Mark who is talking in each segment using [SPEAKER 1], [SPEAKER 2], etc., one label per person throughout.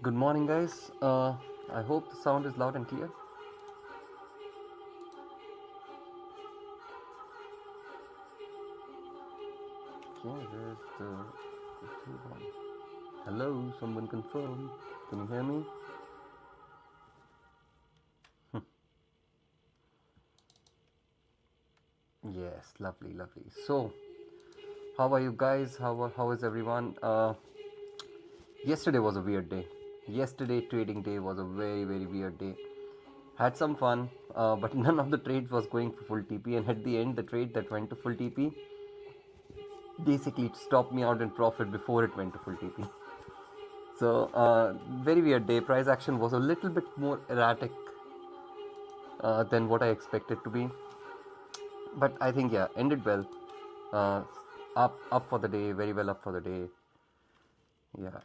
[SPEAKER 1] Good morning, guys. I hope the sound is loud and clear. Okay, where's the YouTube one? Hello, someone confirm. Can you hear me? Yes, lovely, lovely. So, how are you guys? How is everyone? Yesterday was a weird day. Yesterday trading day was a very weird day. Had some fun, but none of the trades was going for full TP, and at the end, the trade that went to full TP basically stopped me out in profit before it went to full TP. So, very weird day. Price action was a little bit more erratic than what I expected to be. But I think, yeah, ended well. Uh, up for the day, very well up for the day. Yeah,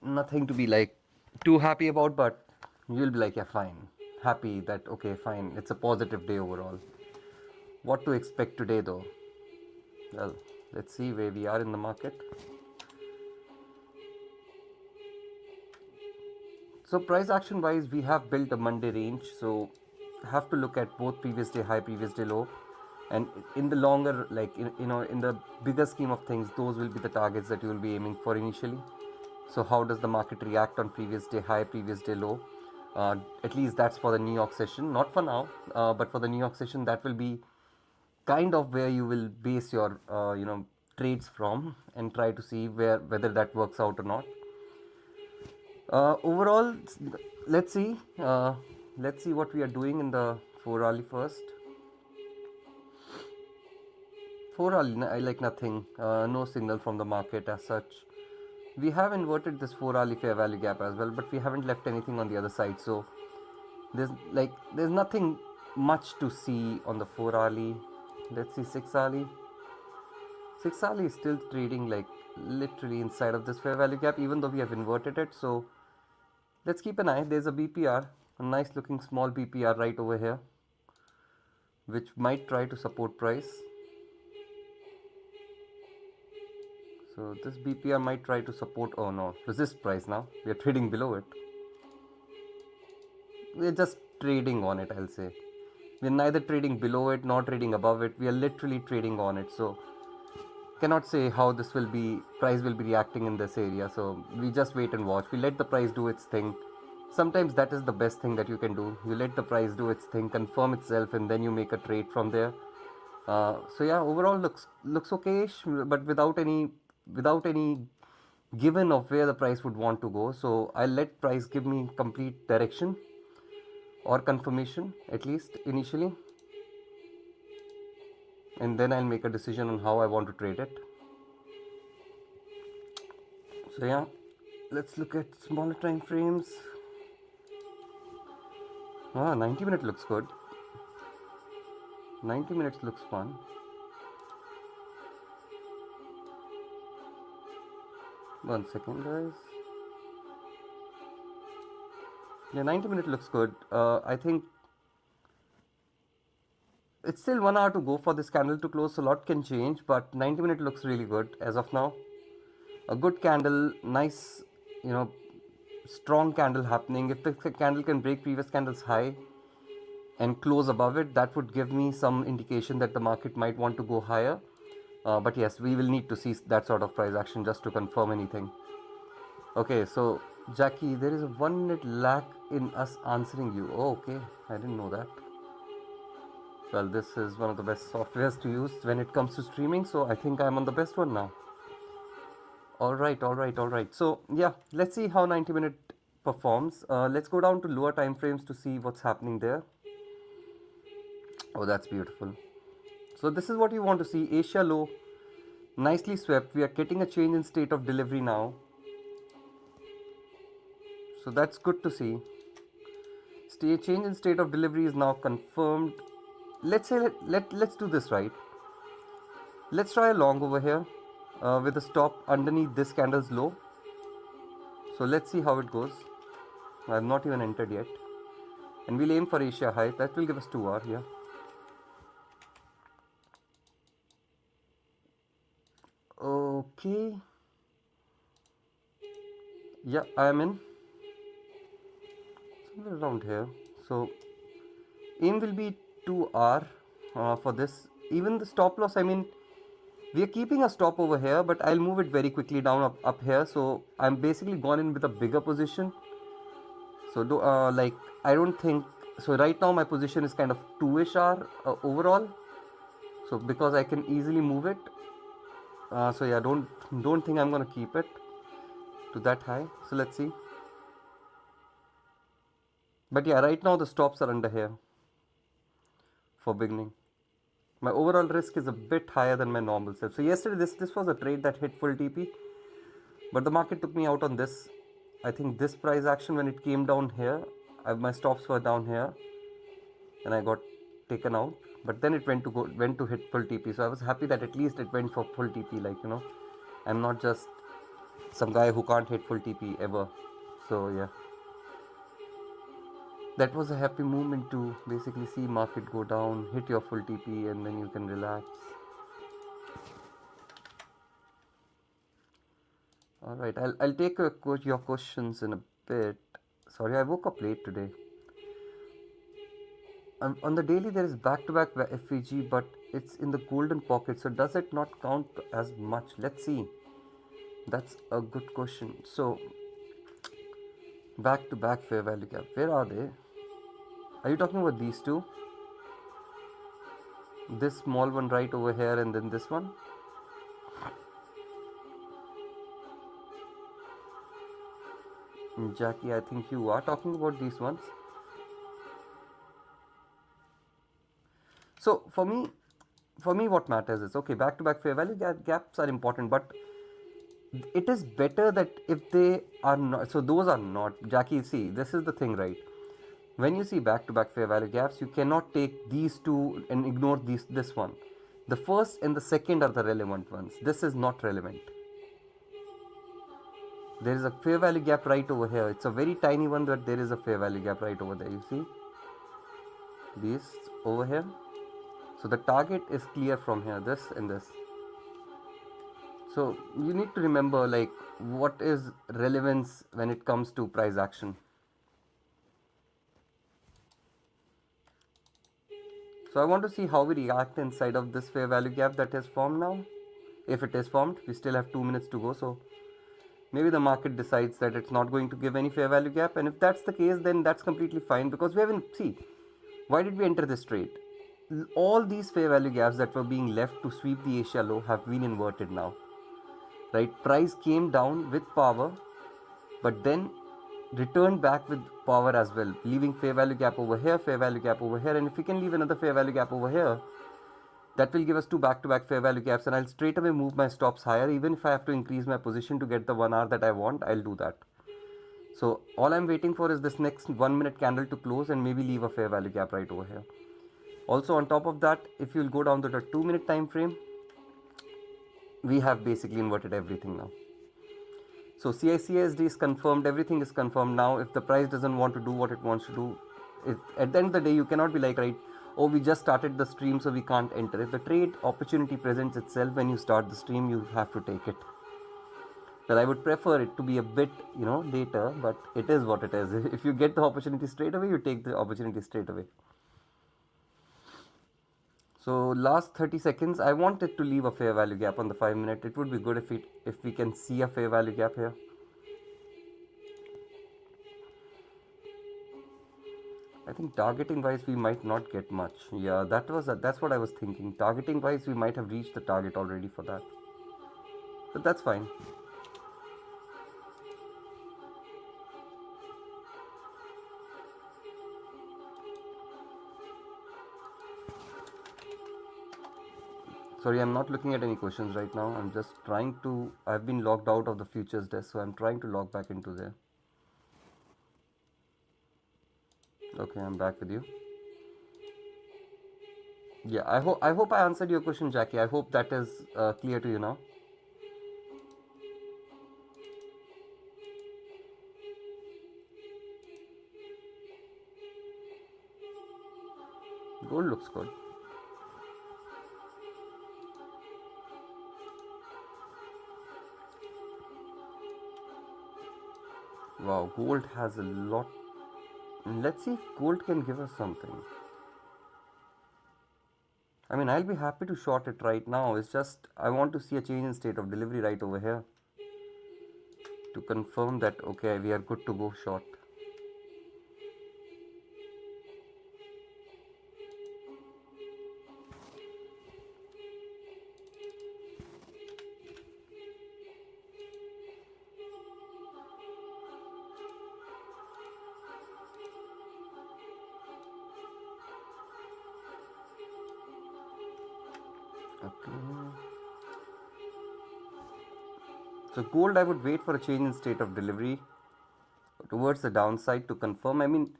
[SPEAKER 1] nothing to be like too happy about, but you'll be like, yeah, fine. Happy that, okay, fine. It's a positive day overall. What to expect today, though? Well, let's see where we are in the market. So price action wise, we have built a Monday range. So have to look at both previous day high, previous day low, and in the longer, like in the bigger scheme of things, those will be the targets that you will be aiming for initially. So how does the market react on previous day high, previous day low? At least that's for the New York session, not for now, but for the New York session, that will be kind of where you will base your trades from and try to see whether that works out or not. Overall, let's see. Let's see what we are doing in the 4 hourly first. 4 hourly, I like nothing. No signal from the market as such. We have inverted this 4 hourly fair value gap as well, but we haven't left anything on the other side. So there's nothing much to see on the 4 hourly. Let's see 6 hourly. 6 hourly is still trading like literally inside of this fair value gap, even though we have inverted it. So let's keep an eye. There's a BPR, a nice looking small BPR right over here, which might try to support price. So this BPR might try to support, oh no, resist price now. We are trading below it. We're just trading on it, I'll say. We're neither trading below it nor trading above it. We are literally trading on it. So cannot say how this will be, price will be reacting in this area. So we just wait and watch. We let the price do its thing. Sometimes that is the best thing that you can do. You let the price do its thing, confirm itself, and then you make a trade from there. So yeah, overall looks okayish, but without any given of where the price would want to go. So I'll let price give me complete direction or confirmation, at least initially, and then I'll make a decision on how I want to trade it. So yeah, let's look at smaller time frames. 90 minute looks good. 90 minutes looks fun. One second, guys. Yeah, 90 minute looks good. I think it's still 1 hour to go for this candle to close. So a lot can change, but 90 minute looks really good as of now. A good candle, nice, strong candle happening. If the candle can break previous candle's high and close above it, that would give me some indication that the market might want to go higher. But yes, we will need to see that sort of price action just to confirm anything. Okay, so Jackie, there is a 1 minute lag in us answering you. Oh, okay, I didn't know that. Well, this is one of the best softwares to use when it comes to streaming, so I think I'm on the best one now. All right. So yeah, let's see how 90 minute performs. Let's go down to lower time frames to see what's happening there. Oh, that's beautiful. So this is what you want to see. Asia low, nicely swept. We are getting a change in state of delivery now. So that's good to see. Change in state of delivery is now confirmed. Let's say let's do this right. Let's try a long over here with a stop underneath this candle's low. So let's see how it goes. I have not even entered yet. And we'll aim for Asia high. That will give us 2 hours, yeah. Okay. Yeah, I am in. somewhere around here. So aim will be 2R for this. Even the stop loss, I mean, we are keeping a stop over here, but I'll move it very quickly down up here. So I'm basically gone in with a bigger position. So like, I don't think so. Right now my position is kind of 2ish R overall. So because I can easily move it. So yeah, don't think I'm gonna keep it to that high. So let's see. But yeah, right now the stops are under here for beginning. My overall risk is a bit higher than my normal self. So yesterday this was a trade that hit full TP, but the market took me out on this. I think this price action, when it came down here, my stops were down here, and I got taken out. But then it went to hit full TP. So I was happy that at least it went for full TP. Like, you know, I'm not just some guy who can't hit full TP ever. So yeah, that was a happy moment to basically see market go down, hit your full TP, and then you can relax. All right, I'll take your questions in a bit. Sorry, I woke up late today. On the daily there is back-to-back FVG, but it's in the golden pocket. So does it not count as much? Let's see. That's a good question. So back-to-back fair value gap. Where are they? Are you talking about these two? This small one right over here, and then this one? Jackie, I think you are talking about these ones. So for me what matters is, okay, back-to-back fair value gaps are important, but it is better that if they are not, so those are not, Jackie, see, this is the thing, right? When you see back-to-back fair value gaps, you cannot take these two and ignore this one. The first and the second are the relevant ones. This is not relevant. There is a fair value gap right over here. It's a very tiny one, but there is a fair value gap right over there. You see these over here. So the target is clear from here, this and this. So you need to remember, like, what is relevance when it comes to price action. So I want to see how we react inside of this fair value gap that is formed now. If it is formed, we still have 2 minutes to go. So maybe the market decides that it's not going to give any fair value gap. And if that's the case, then that's completely fine, because we haven't, see, why did we enter this trade? All these fair value gaps that were being left to sweep the Asia low have been inverted now, right? Price came down with power, but then returned back with power as well, leaving fair value gap over here, fair value gap over here. And if we can leave another fair value gap over here, that will give us two back-to-back fair value gaps, and I'll straight away move my stops higher. Even if I have to increase my position to get the 1 hour that I want, I'll do that. So all I'm waiting for is this next 1 minute candle to close and maybe leave a fair value gap right over here. Also on top of that, if you'll go down to the 2 minute time frame, we have basically inverted everything now. So CICSD is confirmed, everything is confirmed now. If the price doesn't want to do what it wants to do, at the end of the day, you cannot be like, right, oh, we just started the stream, so we can't enter. If the trade opportunity presents itself when you start the stream, you have to take it. Well, I would prefer it to be a bit, later, but it is what it is. If you get the opportunity straight away, you take the opportunity straight away. So last 30 seconds, I wanted to leave a fair value gap on the 5 minute. It would be good if we can see a fair value gap here. I think targeting wise we might not get much. Yeah, that's what I was thinking. Targeting wise we might have reached the target already for that. But that's fine. Sorry, I'm not looking at any questions right now. I'm just trying to, I've been logged out of the futures desk, so I'm trying to log back into there. Okay, I'm back with you. Yeah, I hope I answered your question, Jackie. I hope that is clear to you now. Gold looks good. Wow, gold has a lot Let's see if gold can give us something. I mean, I'll be happy to short it right now. It's just I want to see a change in state of delivery right over here to confirm that okay, we are good to go short. Okay. So gold, I would wait for a change in state of delivery towards the downside to confirm. I mean,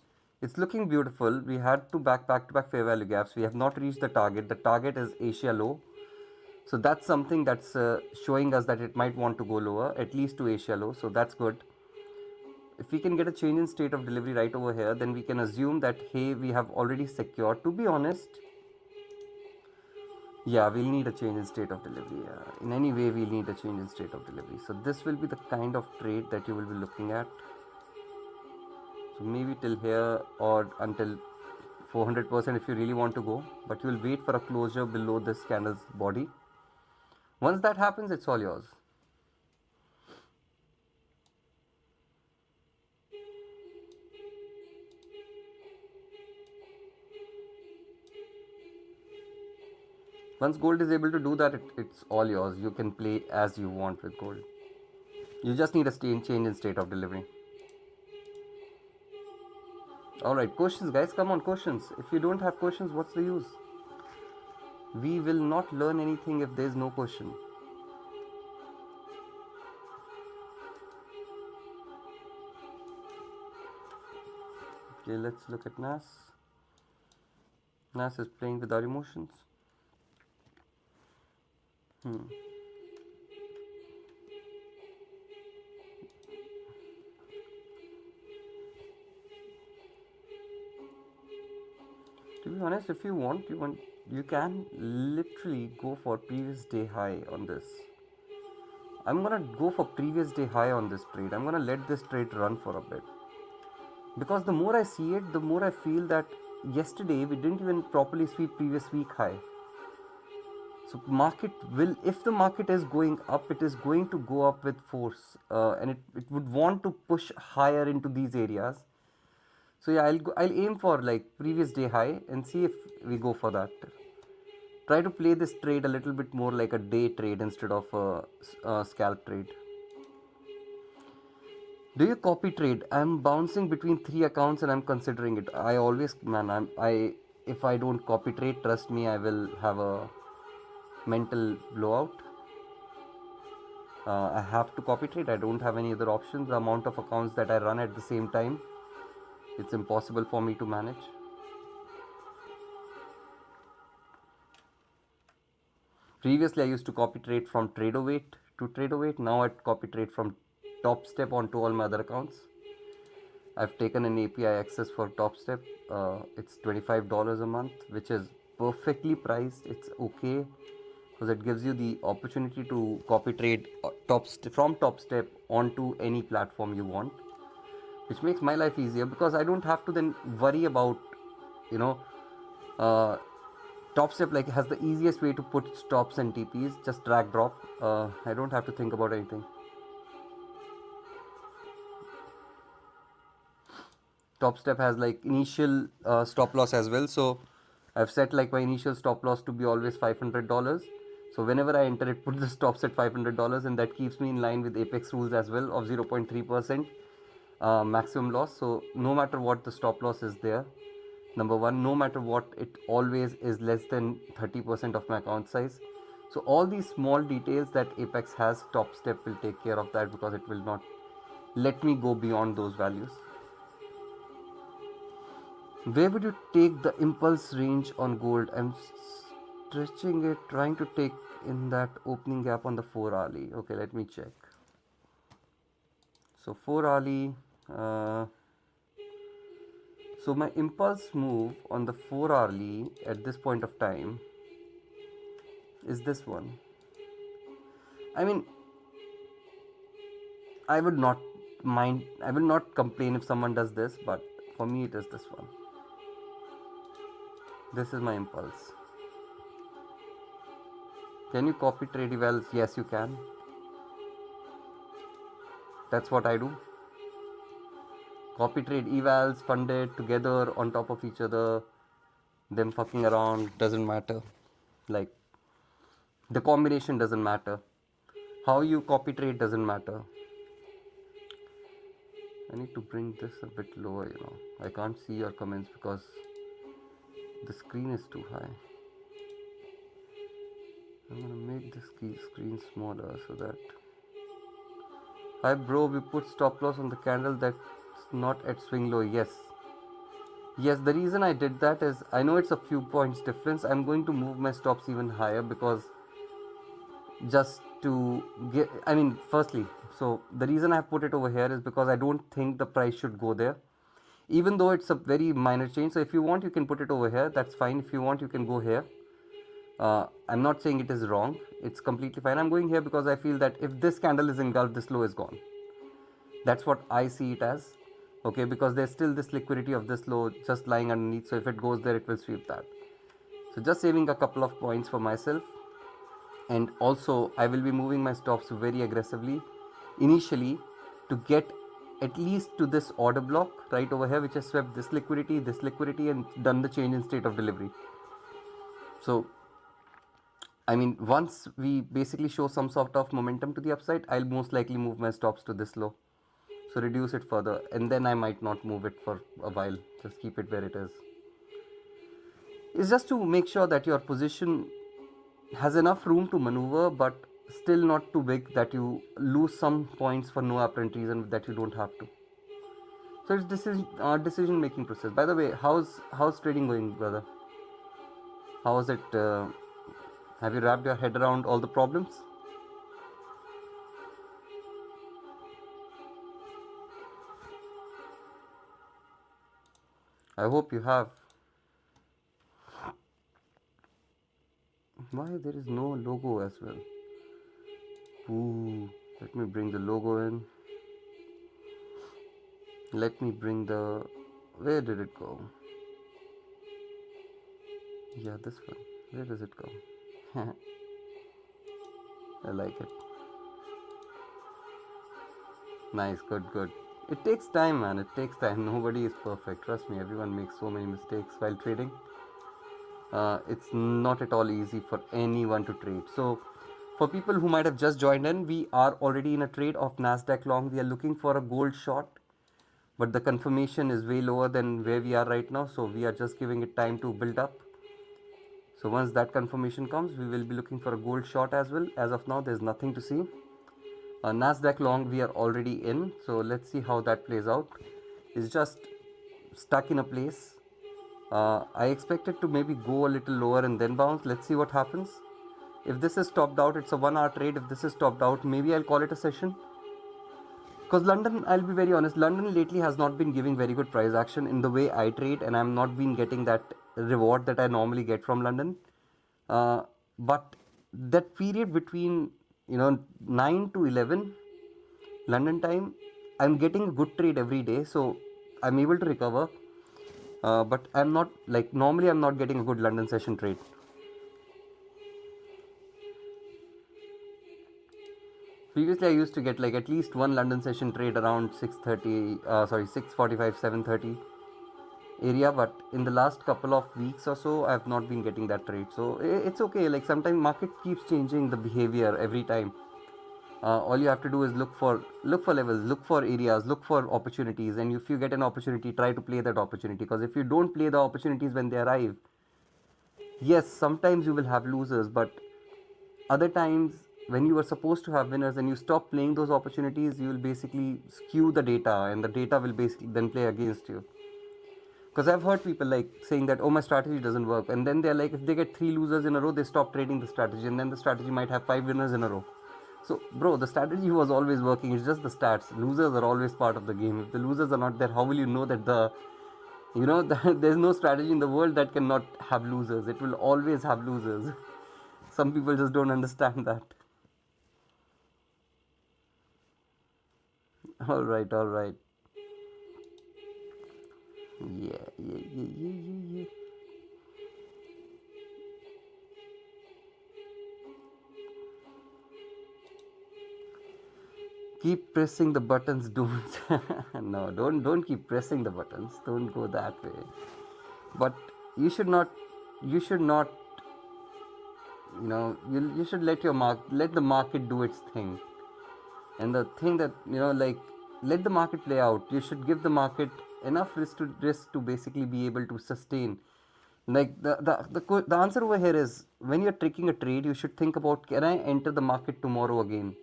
[SPEAKER 1] it's looking beautiful. We had two back-to-back fair value gaps. We have not reached the target. The target is Asia low. So that's something that's showing us that it might want to go lower, at least to Asia low. So that's good. If we can get a change in state of delivery right over here, then we can assume that, hey, we have already secured. To be honest, yeah, we'll need a change in state of delivery. In any way, we'll need a change in state of delivery. So this will be the kind of trade that you will be looking at. So maybe till here or until 400% if you really want to go. But you will wait for a closure below this candle's body. Once that happens, it's all yours. Once gold is able to do that, it's all yours. You can play as you want with gold. You just need a change in state of delivery. Alright, questions guys, come on, questions. If you don't have questions, what's the use? We will not learn anything if there is no question. Okay, let's look at NAS. NAS is playing with our emotions. To be honest, if you want, you can literally go for previous day high on this. I'm gonna go for previous day high on this trade. I'm gonna let this trade run for a bit. Because the more I see it, the more I feel that yesterday we didn't even properly sweep previous week high. So market will, if the market is going up, it is going to go up with force, and it would want to push higher into these areas. So yeah, I'll aim for like previous day high and see if we go for that. Try to play this trade a little bit more like a day trade instead of a scalp trade. Do you copy trade? I'm bouncing between 3 accounts and I'm considering it. I always, man, if I don't copy trade, trust me, I will have a mental blowout. I have to copy trade. I don't have any other options. The amount of accounts that I run at the same time, it's impossible for me to manage. Previously, I used to copy trade from TradeOwait to TradeOwait. Now I copy trade from Top Step onto all my other accounts. I've taken an API access for Top Step. It's $25 a month, which is perfectly priced. It's okay because it gives you the opportunity to copy trade from Top Step onto any platform you want, which makes my life easier because I don't have to then worry about, Top Step like has the easiest way to put stops and TPs, just drag drop. I don't have to think about anything. Top Step has like initial stop loss as well, so I've set like my initial stop loss to be always $500. So whenever I enter it, put the stops at $500, and that keeps me in line with Apex rules as well of 0.3% maximum loss. So no matter what the stop loss is there, number one, no matter what, it always is less than 30% of my account size. So all these small details that Apex has, Top Step will take care of that because it will not let me go beyond those values. Where would you take the impulse range on gold? I'm stretching it, trying to take in that opening gap on the 4 hourly. Okay, let me check. So 4 hourly. So my impulse move on the 4 hourly at this point of time is this one. I mean, I would not mind, I will not complain if someone does this, but For me, it is this one. This is my impulse. Can you copy trade evals? Yes, you can. That's what I do. Copy trade evals, funded together on top of each other. Them fucking around doesn't matter. Like, the combination doesn't matter. How you copy trade doesn't matter. I need to bring this a bit lower, you know. I can't see your comments because the screen is too high. I'm gonna make this screen smaller so that... Hi bro, we put stop loss on the candle that's not at swing low. Yes. Yes, the reason I did that is I know it's a few points difference. I'm going to move my stops even higher because just to get, I mean, firstly, so the reason I've put it over here is because I don't think the price should go there. Even though it's a very minor change. So if you want, you can put it over here. That's fine. If you want, you can go here. I'm not saying it is wrong. It's completely fine. I'm going here because I feel that if this candle is engulfed, this low is gone. That's what I see it as. Okay, because there's still this liquidity of this low just lying underneath. So if it goes there, it will sweep that. So just saving a couple of points for myself. And also, I will be moving my stops very aggressively initially to get at least to this order block right over here, which has swept this liquidity, and done the change in state of delivery. So, I mean, once we basically show some sort of momentum to the upside, I'll most likely move my stops to this low. So reduce it further, and then I might not move it for a while. Just keep it where it is. It's just to make sure that your position has enough room to maneuver, but still not too big that you lose some points for no apparent reason that you don't have to. So it's decision making process. By the way, how's trading going, brother? How is it? Have you wrapped your head around all the problems? I hope you have. Why there is no logo as well? Ooh, let me bring the logo in. Let me bring the... Where did it go? Yeah, this one. Where does it go? I like it. Nice, good. It takes time, man. It takes time. Nobody is perfect. Trust me, everyone makes so many mistakes while trading. It's not at all easy for anyone to trade. So, for people who might have just joined in, we are already in a trade of NASDAQ long. We are looking for a gold short, but the confirmation is way lower than where we are right now. So, we are just giving it time to build up. So, once that confirmation comes, we will be looking for a gold short as well. As of now, there's nothing to see. NASDAQ long we are already in, so let's see how that plays out. It's just stuck in a place. I expect it to maybe go a little lower and then bounce. Let's see what happens. If this is topped out, it's a 1 hour trade. If this is topped out, maybe I'll call it a session. Because London, I'll be very honest, London lately has not been giving very good price action in the way I trade, and I'm not been getting that reward that I normally get from London. But that period between 9 to 11 London time, I'm getting a good trade every day, so I'm able to recover. But I'm not, like, normally I'm not getting a good London session trade. Previously I used to get like at least one London session trade around 6:45, 7:30 area, but in the last couple of weeks or so I have not been getting that trade. So it's okay, like sometimes market keeps changing the behavior every time. All you have to do is look for levels, look for areas, look for opportunities, and if you get an opportunity, try to play that opportunity, because if you don't play the opportunities when they arrive, yes, sometimes you will have losers, but other times when you are supposed to have winners and you stop playing those opportunities, you will basically skew the data, and the data will basically then play against you. Because I've heard people like saying that, oh, my strategy doesn't work, and then they're like, if they get 3 losers in a row, they stop trading the strategy, and then the strategy might have 5 winners in a row. So bro, the strategy was always working. It's just the stats. Losers are always part of the game. If the losers are not there, how will you know that there's no strategy in the world that cannot have losers? It will always have losers. Some people just don't understand that. All right. Yeah. Keep pressing the buttons, don't. No, don't keep pressing the buttons. Don't go that way. But you should not. You should not. You should let the market do its thing. And the thing that like, let the market play out. You should give the market enough risk to basically be able to sustain. Like the answer over here is, when you're taking a trade, you should think about, can I enter the market tomorrow again?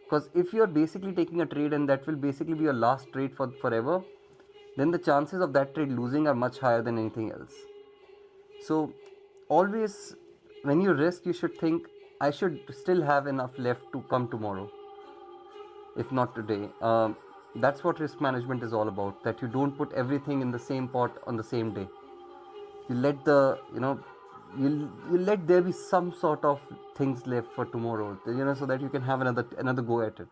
[SPEAKER 1] Because if you're basically taking a trade and that will basically be your last trade for forever, then the chances of that trade losing are much higher than anything else. So always, when you risk, you should think, I should still have enough left to come tomorrow, if not today. That's what risk management is all about, that you don't put everything in the same pot on the same day. You let you let there be some sort of things left for tomorrow, so that you can have another go at it.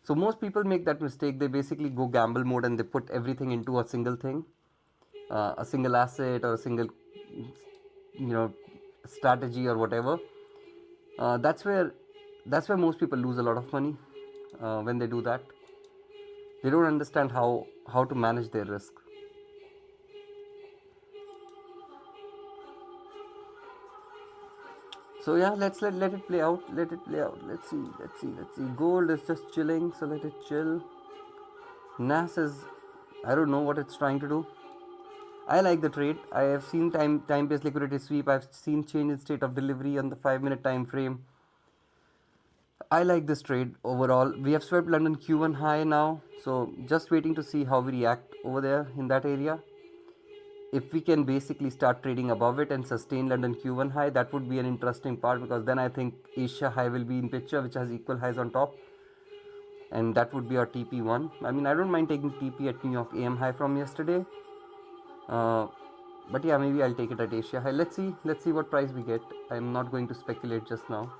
[SPEAKER 1] So most people make that mistake. They basically go gamble mode and they put everything into a single thing, a single asset or a single strategy or whatever. That's where most people lose a lot of money when they do that. They don't understand how to manage their risk. So yeah, let it play out. Let it play out. Let's see. Gold is just chilling, so let it chill. NAS is, I don't know what it's trying to do. I like the trade. I have seen time-based liquidity sweep. I've seen change in state of delivery on the 5-minute time frame. I like this trade overall. We have swept London Q1 high now, so just waiting to see how we react over there in that area. If we can basically start trading above it and sustain London Q1 high, that would be an interesting part, because then I think Asia high will be in picture, which has equal highs on top, and that would be our TP1. I mean, I don't mind taking TP at New York AM high from yesterday, but yeah, maybe I'll take it at Asia high. Let's see what price we get. I'm not going to speculate just now,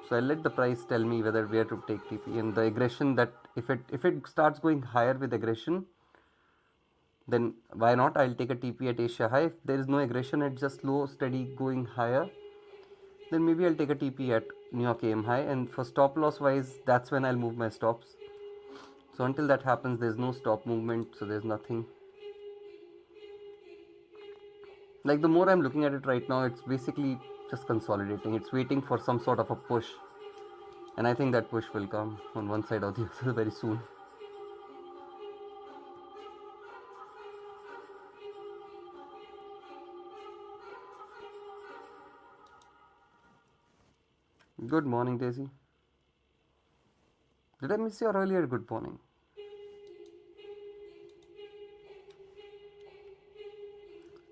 [SPEAKER 1] so I'll let the price tell me where to take TP. And the aggression, that if it starts going higher with aggression, then why not? I'll take a TP at Asia high. If there is no aggression, it's just slow, steady going higher, then maybe I'll take a TP at New York AM high. And for stop loss wise, that's when I'll move my stops. So until that happens, there's no stop movement, so there's nothing. Like, the more I'm looking at it right now, it's basically just consolidating. It's waiting for some sort of a push, and I think that push will come on one side or the other very soon. Good morning, Daisy. Did I miss your earlier good morning?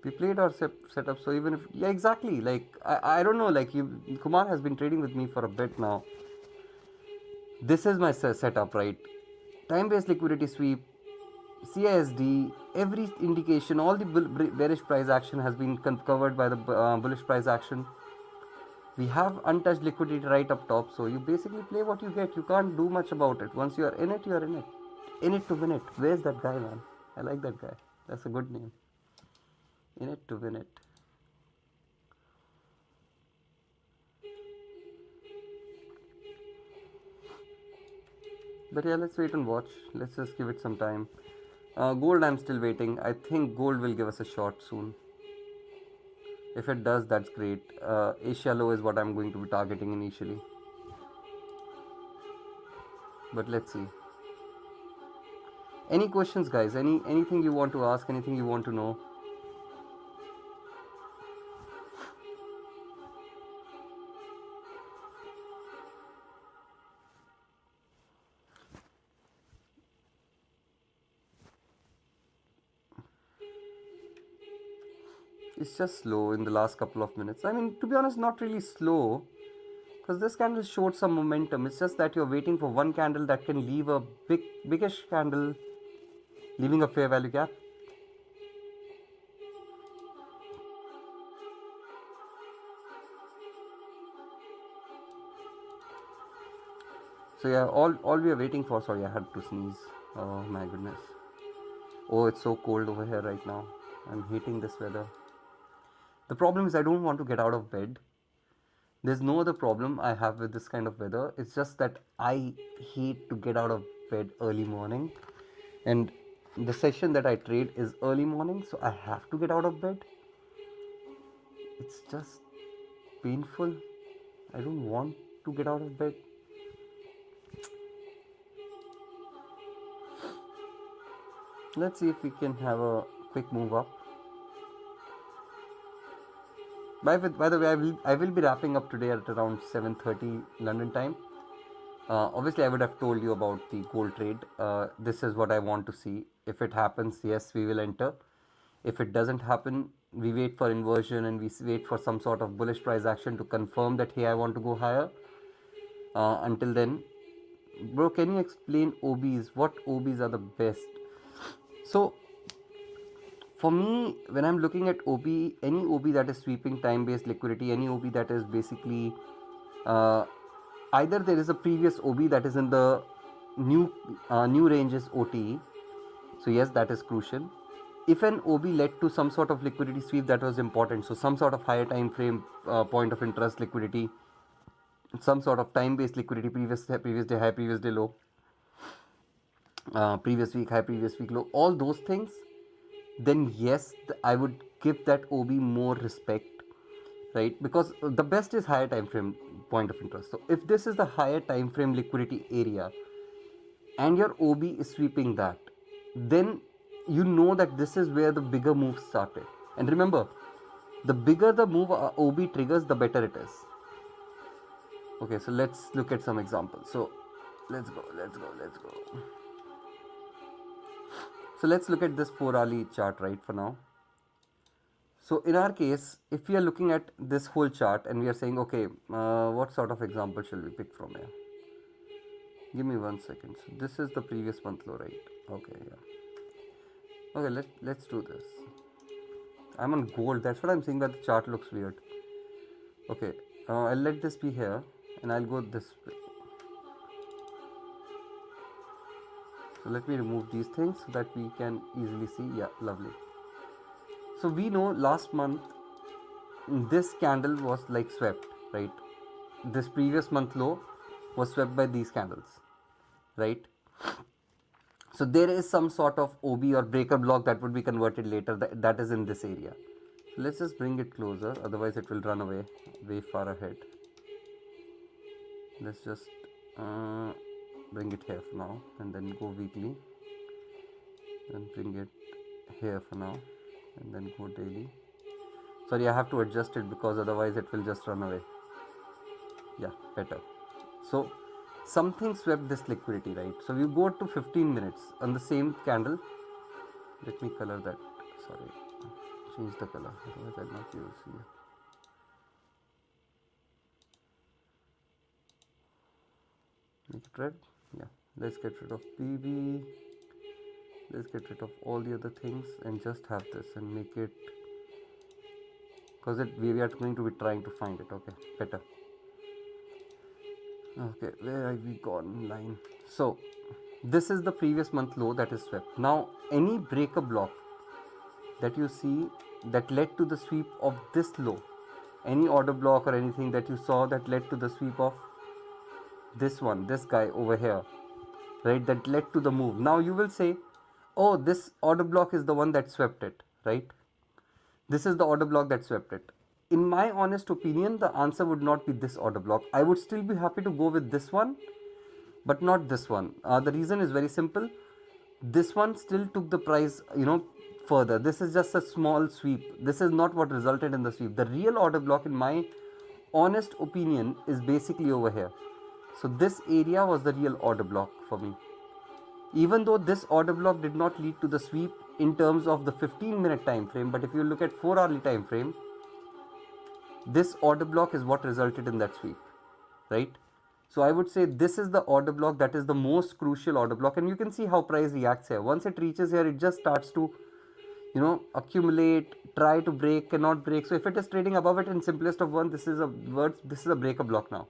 [SPEAKER 1] We played our setup, so even if, yeah, exactly, like, I don't know, like, Kumar has been trading with me for a bit now. This is my setup, right? Time-based liquidity sweep, CISD, every indication, all the bearish price action has been covered by the bullish price action. We have untouched liquidity right up top, so you basically play what you get. You can't do much about it. Once you are in it, you are in it. In it to win it. Where's that guy, man? I like that guy. That's a good name. In it to win it. But yeah, let's wait and watch. Let's just give it some time. Gold, I'm still waiting. I think gold will give us a shot soon. If it does, that's great. Asia low is what I'm going to be targeting initially. But let's see. Any questions, guys? Anything you want to ask? Anything you want to know? It's just slow in the last couple of minutes. I mean, to be honest, not really slow, because this candle showed some momentum. It's just that you're waiting for one candle that can leave a biggish candle, leaving a fair value gap. So yeah, all we are waiting for. Sorry, I had to sneeze. Oh my goodness. Oh, it's so cold over here right now. I'm hating this weather. The problem is I don't want to get out of bed. There's no other problem I have with this kind of weather. It's just that I hate to get out of bed early morning. And the session that I trade is early morning, so I have to get out of bed. It's just painful. I don't want to get out of bed. Let's see if we can have a quick move up. By the way, I will be wrapping up today at around 7:30 London time. Obviously, I would have told you about the gold trade. This is what I want to see. If it happens, yes, we will enter. If it doesn't happen, we wait for inversion and we wait for some sort of bullish price action to confirm that, hey, I want to go higher. Until then, bro, can you explain OBs? What OBs are the best? So, for me, when I'm looking at OB, any OB that is sweeping time-based liquidity, any OB that is basically either there is a previous OB that is in the new ranges OTE. So yes, that is crucial. If an OB led to some sort of liquidity sweep, that was important. So some sort of higher time frame point of interest liquidity, some sort of time-based liquidity, previous day high, previous day low, previous week high, previous week low, all those things, then yes, I would give that OB more respect, right? Because the best is higher time frame point of interest. So if this is the higher time frame liquidity area and your OB is sweeping that, then you know that this is where the bigger move started. And remember, the bigger the move OB triggers, the better it is. Okay, so let's look at some examples. So let's go. So let's look at this 4-hourly chart, right, for now. So in our case, if we are looking at this whole chart and we are saying, okay, what sort of example shall we pick from here? Give me 1 second. So this is the previous month low, right? Okay, yeah. Okay, let's do this. I'm on gold. That's what I'm saying, that the chart looks weird. Okay, I'll let this be here and I'll go this way. So let me remove these things so that we can easily see. Yeah, lovely. So we know last month this candle was like swept, right? This previous month low was swept by these candles, right? So there is some sort of OB or breaker block that would be converted later, that is in this area. So let's just bring it closer, otherwise it will run away way far ahead. Let's just bring it here for now and then go weekly, then bring it here for now and then go daily. Sorry, I have to adjust it because otherwise it will just run away. Yeah, better. So something swept this liquidity, right? So we go to 15 minutes on the same candle. Let me color that. Sorry, change the color, otherwise I'll not be able to see it. Make it red. Yeah, let's get rid of PB. Let's get rid of all the other things and just have this and make it, because we are going to be trying to find it. Okay, better. Okay, where have we gone? Line. So this is the previous month low that is swept. Now any breaker block that you see that led to the sweep of this low, any order block or anything that you saw that led to the sweep of this one, this guy over here, right, that led to the move. Now you will say, oh, this order block is the one that swept it, right? This is the order block that swept it. In my honest opinion, the answer would not be this order block. I would still be happy to go with this one, but not this one. The reason is very simple. This one still took the price, further. This is just a small sweep. This is not what resulted in the sweep. The real order block, in my honest opinion, is basically over here. So this area was the real order block for me. Even though this order block did not lead to the sweep in terms of the 15-minute time frame, but if you look at 4-hourly time frame, this order block is what resulted in that sweep, right? So I would say this is the order block that is the most crucial order block, and you can see how price reacts here. Once it reaches here, it just starts to, accumulate, try to break, cannot break. So if it is trading above it in simplest of one, this is a breaker block now.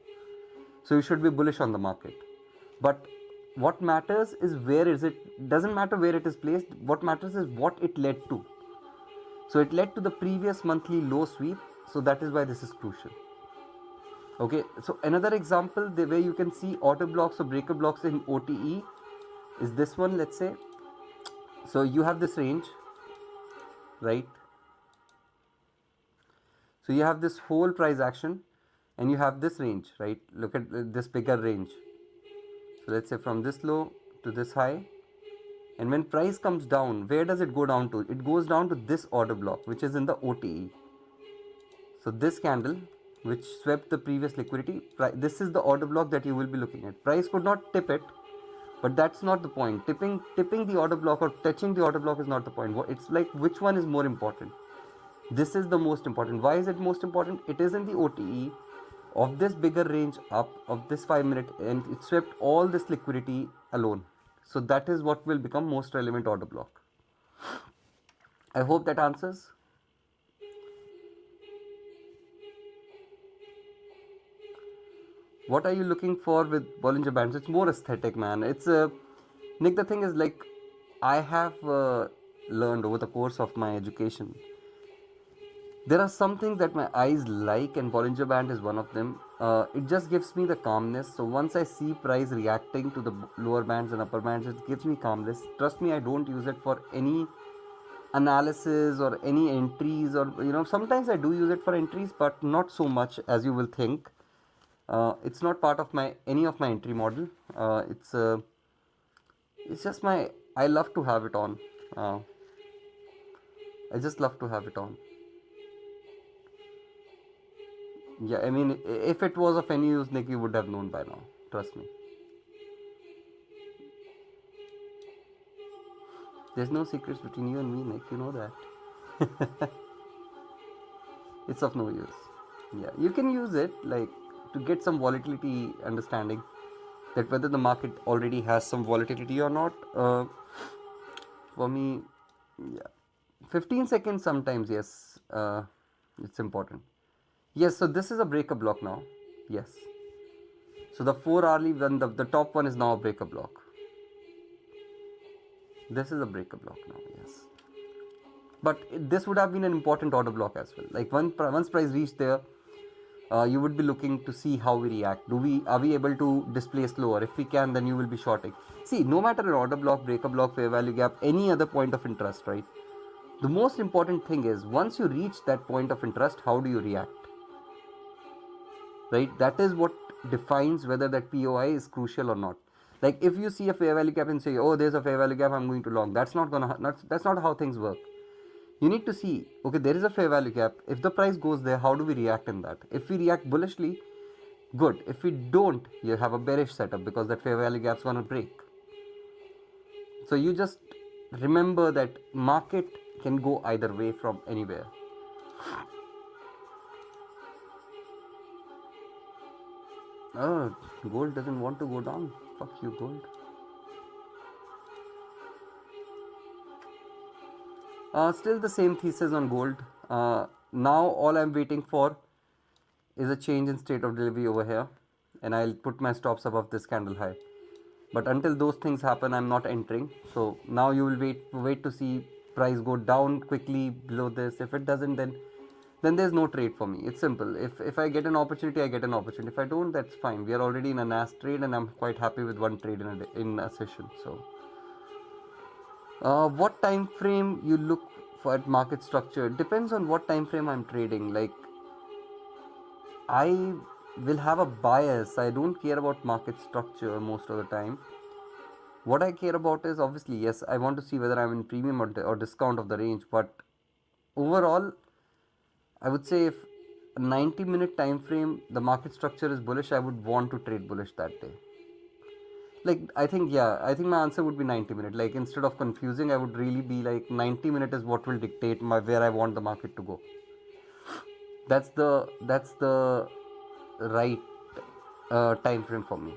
[SPEAKER 1] So you should be bullish on the market. But what matters is where is it, doesn't matter where it is placed, what matters is what it led to. So it led to the previous monthly low sweep, so that is why this is crucial. Okay, so another example the way you can see order blocks or breaker blocks in OTE is this one, let's say. So you have this range, right? So you have this whole price action and you have this range, right? Look at this bigger range. So let's say from this low to this high, and when price comes down, where does it go down to? It goes down to this order block, which is in the OTE. So this candle, which swept the previous liquidity, this is the order block that you will be looking at. Price could not tip it, but that's not the point. Tipping the order block or touching the order block is not the point. It's like which one is more important. This is the most important. Why is it most important? It is in the OTE of this bigger range up of this 5 minute, and it swept all this liquidity alone. So that is what will become most relevant order block. I hope that answers. What are you looking for with Bollinger Bands? It's more aesthetic, man. It's Nick, the thing is, like, I have learned over the course of my education, there are some things that my eyes like, and Bollinger Band is one of them. It just gives me the calmness. So once I see price reacting to the lower bands and upper bands, it gives me calmness. Trust me, I don't use it for any analysis or any entries, or sometimes I do use it for entries, but not so much as you will think. It's not part of any of my entry model. It's just I love to have it on. I just love to have it on. Yeah, I mean, if it was of any use, Nick, you would have known by now. Trust me. There's no secrets between you and me, Nick. You know that. It's of no use. Yeah, you can use it like to get some volatility understanding, that whether the market already has some volatility or not. For me, yeah, 15 seconds sometimes, yes, it's important. Yes, so this is a breaker block now. Yes. So the 4 hourly, then the top one is now a breaker block. This is a breaker block now, yes. But this would have been an important order block as well. Like once price reached there, you would be looking to see how we react. Are we able to displace lower? If we can, then you will be shorting. See, no matter an order block, breaker block, fair value gap, any other point of interest, right? The most important thing is once you reach that point of interest, how do you react? Right? That is what defines whether that POI is crucial or not. Like if you see a fair value gap and say, oh, there's a fair value gap, I'm going to long. That's not how things work. You need to see, okay, there is a fair value gap. If the price goes there, how do we react in that? If we react bullishly, good. If we don't, you have a bearish setup because that fair value gap is going to break. So you just remember that market can go either way from anywhere. Oh, gold doesn't want to go down. Fuck you, gold. Still the same thesis on gold. Now all I'm waiting for is a change in state of delivery over here, and I'll put my stops above this candle high. But until those things happen, I'm not entering. So now you will wait to see price go down quickly below this. If it doesn't, then there's no trade for me. It's simple. If I get an opportunity, I get an opportunity. If I don't, that's fine. We are already in a NASDAQ trade, and I'm quite happy with one trade in a session. So, what time frame you look for at market structure depends on what time frame I'm trading. Like, I will have a bias. I don't care about market structure most of the time. What I care about is obviously, yes, I want to see whether I'm in premium or discount of the range. But overall, I would say if a 90-minute time frame, the market structure is bullish, I would want to trade bullish that day. Like, I think my answer would be 90-minute. Like, instead of confusing, I would really be like 90-minute is what will dictate where I want the market to go. That's the right time frame for me.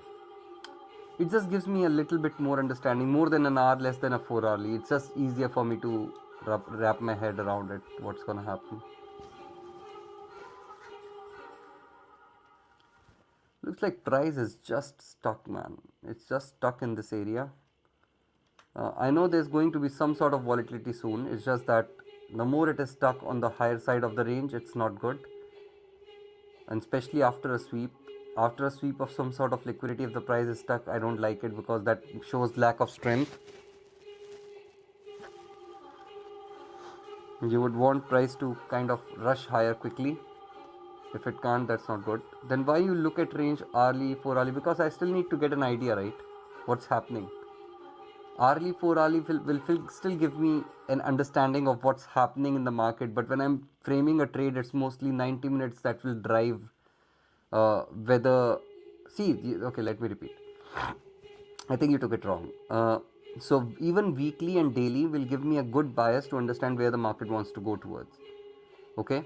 [SPEAKER 1] It just gives me a little bit more understanding, more than an hour, less than a 4 hourly. It's just easier for me to wrap my head around it, what's going to happen. Looks like price is just stuck, man. It's just stuck in this area. I know there's going to be some sort of volatility soon. It's just that the more it is stuck on the higher side of the range, it's not good. And especially after a sweep of some sort of liquidity, if the price is stuck, I don't like it because that shows lack of strength. You would want price to kind of rush higher quickly. If it can't, that's not good. Then why you look at range hourly, 4 hourly? Because I still need to get an idea, right? What's happening. Hourly, 4 hourly will still give me an understanding of what's happening in the market. But when I'm framing a trade, it's mostly 90 minutes that will drive whether... See, okay, let me repeat. I think you took it wrong. So even weekly and daily will give me a good bias to understand where the market wants to go towards. Okay?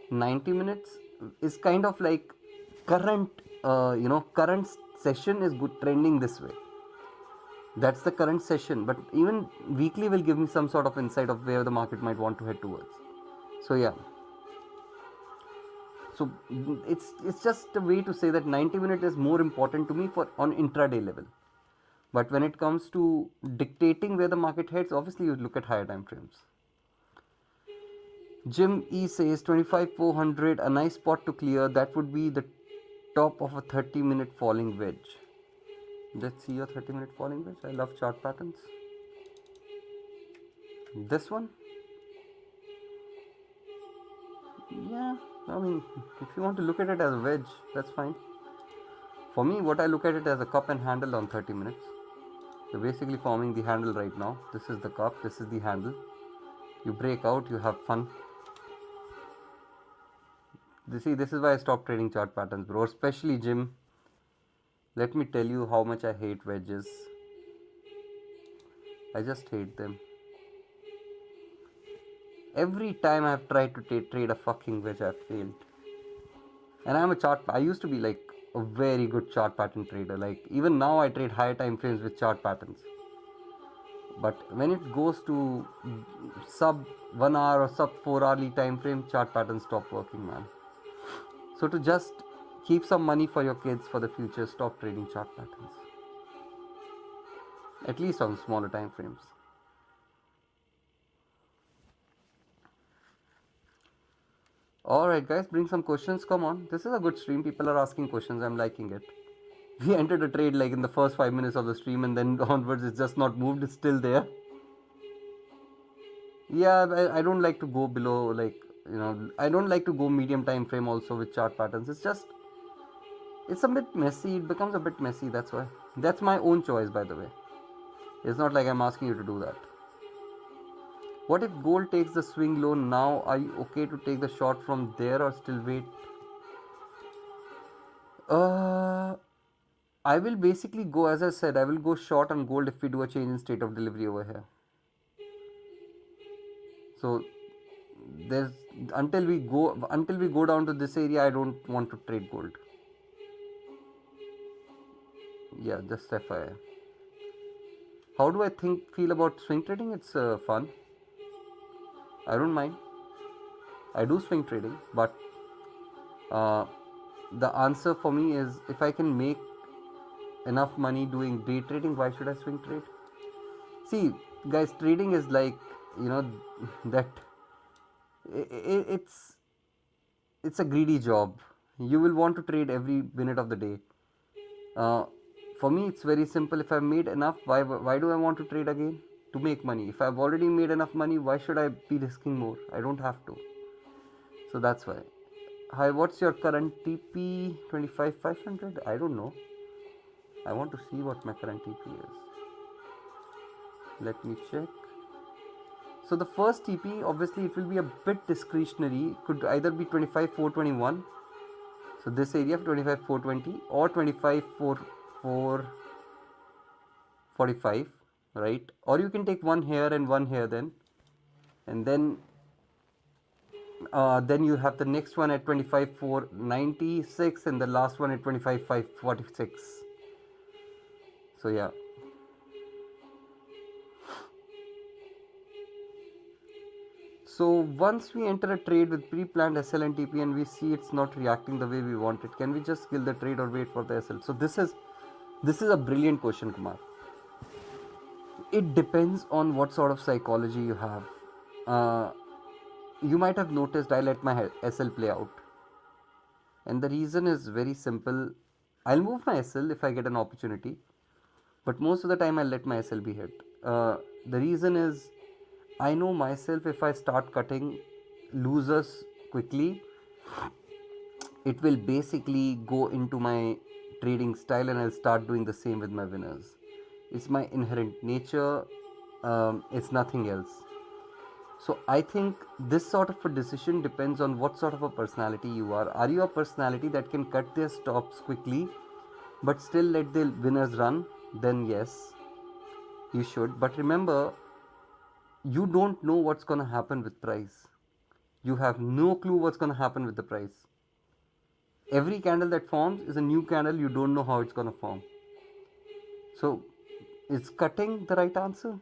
[SPEAKER 1] 90 minutes is kind of like current session is good, trending this way. That's the current session, but even weekly will give me some sort of insight of where the market might want to head towards. So yeah, so it's just a way to say that 90 minute is more important to me for on intraday level. But when it comes to dictating where the market heads, obviously you look at higher time frames. Jim E says 25,400, a nice spot to clear. That would be the top of a 30-minute falling wedge. Let's see your 30-minute falling wedge. I love chart patterns. This one? Yeah, I mean, if you want to look at it as a wedge, that's fine. For me, what I look at it as a cup and handle on 30 minutes. You're basically forming the handle right now. This is the cup, this is the handle. You break out, you have fun. See, this is why I stopped trading chart patterns, bro. Especially Jim. Let me tell you how much I hate wedges. I just hate them. Every time I have tried to trade a fucking wedge, I've failed. And I used to be like a very good chart pattern trader. Like even now I trade higher time frames with chart patterns. But when it goes to sub 1 hour or sub 4 hourly time frame, chart patterns stop working, man. So to just keep some money for your kids for the future, stop trading chart patterns. At least on smaller time frames. Alright guys, bring some questions, come on. This is a good stream, people are asking questions, I'm liking it. We entered a trade like in the first 5 minutes of the stream and then onwards it's just not moved, it's still there. Yeah, I don't like to go below like, I don't like to go medium time frame also with chart patterns. It's a bit messy, it becomes a bit messy, that's why. That's my own choice, by the way. It's not like I'm asking you to do that. What if gold takes the swing low now? Are you okay to take the short from there or still wait? I will basically go, as I said, I will go short on gold if we do a change in state of delivery over here. So until we go down to this area, I don't want to trade gold. Yeah, just FYI. How do I feel about swing trading? It's fun. I don't mind. I do swing trading, but the answer for me is if I can make enough money doing day trading, why should I swing trade? See, guys, trading is like, that it's a greedy job. You will want to trade every minute of the day. For me, it's very simple. If I've made enough, why do I want to trade again? To make money. If I've already made enough money, why should I be risking more? I don't have to. So that's why. Hi, what's your current TP? 25,500? I don't know. I want to see what my current TP is. Let me check. So the first TP, obviously it will be a bit discretionary. It could either be 25,421. So this area of 25,420 or 25,445, right? Or you can take one here and one here then. And then you have the next one at 25,496 and the last one at 25,546. So yeah. So once we enter a trade with pre-planned SL and TP and we see it's not reacting the way we want it, can we just kill the trade or wait for the SL? So this is a brilliant question, Kumar. It depends on what sort of psychology you have. You might have noticed I let my SL play out, and the reason is very simple. I'll move my SL if I get an opportunity, but most of the time I'll let my SL be hit. The reason is I know myself, if I start cutting losers quickly, it will basically go into my trading style and I'll start doing the same with my winners. It's my inherent nature, it's nothing else. So I think this sort of a decision depends on what sort of a personality you are. Are you a personality that can cut their stops quickly but still let the winners run? Then yes, you should. But remember, you don't know what's going to happen with price. You have no clue what's going to happen with the price. Every candle that forms is a new candle. You don't know how it's going to form. So is cutting the right answer?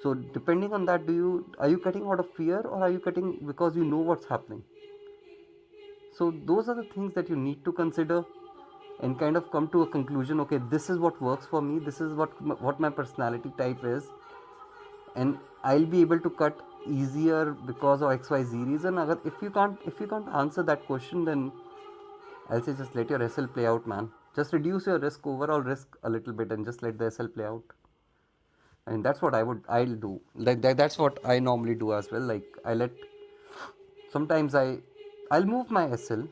[SPEAKER 1] So depending on that, are you cutting out of fear or are you cutting because you know what's happening? So those are the things that you need to consider and kind of come to a conclusion. Okay, this is what works for me. This is what my personality type is, and I'll be able to cut easier because of XYZ reason. If you can't answer that question, then I'll say just let your SL play out, man. Just reduce your overall risk a little bit and just let the SL play out. And that's what I'll do. That's what I normally do as well. Like sometimes I'll move my SL.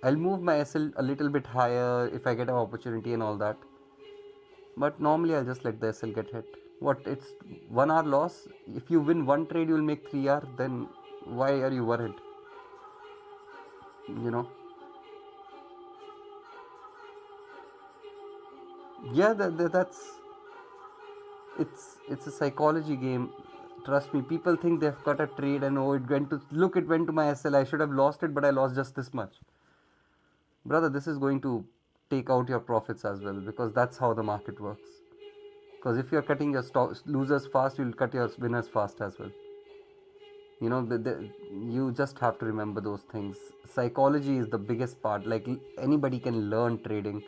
[SPEAKER 1] I'll move my SL a little bit higher if I get an opportunity and all that. But normally I'll just let the SL get hit. It's 1 hour loss. If you win one trade, you'll make 3 hour. Then why are you worried? You know? Yeah, it's a psychology game. Trust me, people think they've cut a trade and it went to my SL. I should have lost it, but I lost just this much. Brother, this is going to take out your profits as well, because that's how the market works. Because if you're cutting your losers fast, you'll cut your winners fast as well. You know, you just have to remember those things. Psychology is the biggest part. Like anybody can learn trading.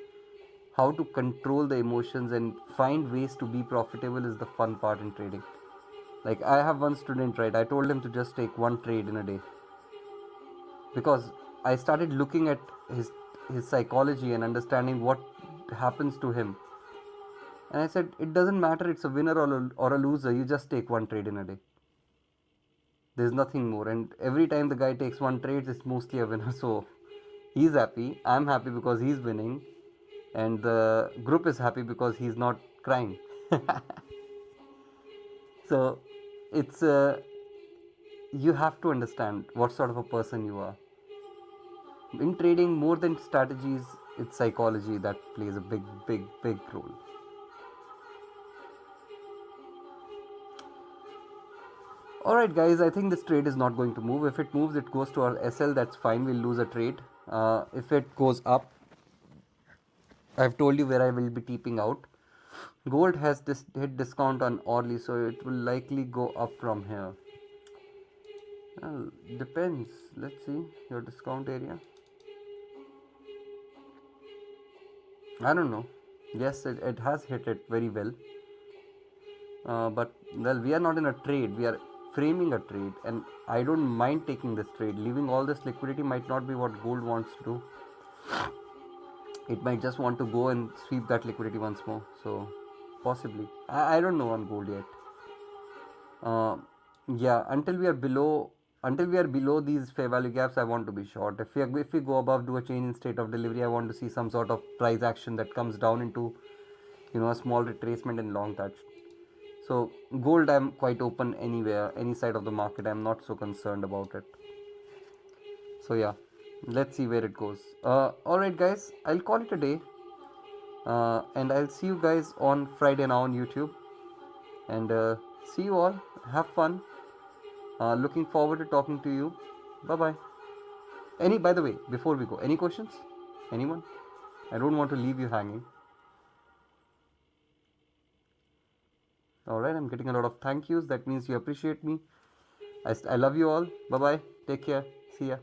[SPEAKER 1] How to control the emotions and find ways to be profitable is the fun part in trading. Like I have one student, right? I told him to just take one trade in a day, because I started looking at his psychology and understanding what happens to him. And I said, it doesn't matter, it's a winner or a loser, you just take one trade in a day. There's nothing more. And every time the guy takes one trade, it's mostly a winner. So he's happy, I'm happy because he's winning, and the group is happy because he's not crying. So it's you have to understand what sort of a person you are. In trading, more than strategies, it's psychology that plays a big role. Alright guys, I think this trade is not going to move. If it moves, it goes to our SL, that's fine, we'll lose a trade. If it goes up, I've told you where I will be teeping out. Gold has hit discount on Orly, so it will likely go up from here. Well, depends. Let's see your discount area. I don't know. Yes, it has hit it very well. But well, we are not in a trade. We are framing a trade, and I don't mind taking this trade. Leaving all this liquidity might not be what gold wants to do. It might just want to go and sweep that liquidity once more. So possibly, I don't know on gold yet. Yeah, until we are below these fair value gaps, I want to be short. If we go above, do a change in state of delivery, I want to see some sort of price action that comes down into, a small retracement and long touch. So gold, I'm quite open anywhere, any side of the market. I'm not so concerned about it. So yeah, let's see where it goes. Alright guys, I'll call it a day, and I'll see you guys on Friday now on YouTube, and see you all. Have fun. Looking forward to talking to you. Bye bye. By the way, before we go, any questions? Anyone? I don't want to leave you hanging. Alright, I'm getting a lot of thank yous. That means you appreciate me. I love you all. Bye bye. Take care. See ya.